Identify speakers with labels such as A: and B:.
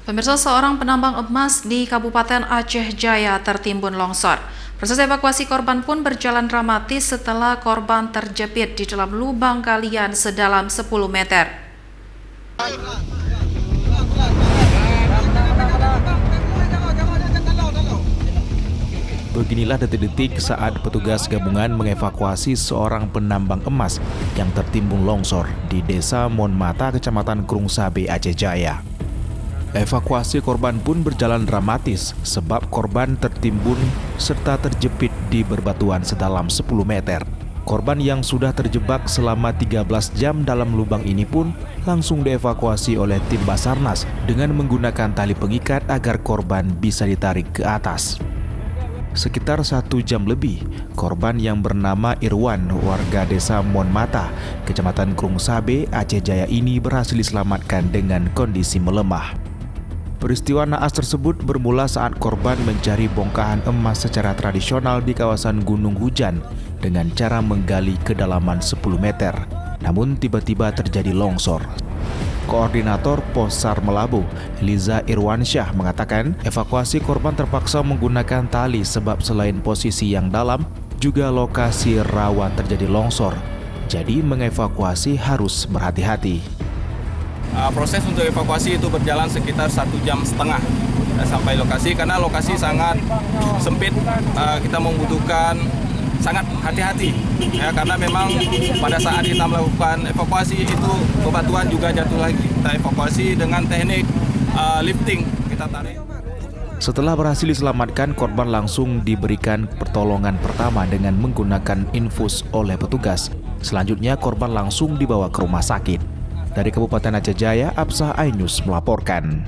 A: Pemirsa, seorang penambang emas di Kabupaten Aceh Jaya tertimbun longsor. Proses evakuasi korban pun berjalan dramatis setelah korban terjepit di dalam lubang galian sedalam 10 meter.
B: Beginilah detik-detik saat petugas gabungan mengevakuasi seorang penambang emas yang tertimbun longsor di Desa Monmata, Kecamatan Krungsabe, Aceh Jaya. Evakuasi korban pun berjalan dramatis sebab korban tertimbun serta terjepit di berbatuan sedalam 10 meter. Korban yang sudah terjebak selama 13 jam dalam lubang ini pun langsung dievakuasi oleh tim Basarnas dengan menggunakan tali pengikat agar korban bisa ditarik ke atas. Sekitar 1 jam lebih, korban yang bernama Irwan, warga desa Monmata, Kecamatan Krungsabe, Aceh Jaya ini berhasil diselamatkan dengan kondisi melemah. Peristiwa naas tersebut bermula saat korban mencari bongkahan emas secara tradisional di kawasan Gunung Hujan dengan cara menggali kedalaman 10 meter. Namun tiba-tiba terjadi longsor. Koordinator Posar Melabu, Liza Irwansyah, mengatakan evakuasi korban terpaksa menggunakan tali sebab selain posisi yang dalam, juga lokasi rawan terjadi longsor. Jadi mengevakuasi harus berhati-hati.
C: Proses untuk evakuasi itu berjalan sekitar 1,5 jam sampai lokasi, karena lokasi sangat sempit. Kita membutuhkan sangat hati-hati ya, karena memang pada saat kita melakukan evakuasi itu bebatuan juga jatuh lagi. Kita evakuasi dengan teknik lifting, kita tarik.
B: Setelah berhasil diselamatkan, korban langsung diberikan pertolongan pertama dengan menggunakan infus oleh petugas. Selanjutnya korban langsung dibawa ke rumah sakit. Dari Kabupaten Aceh Jaya, Absah Ainus melaporkan.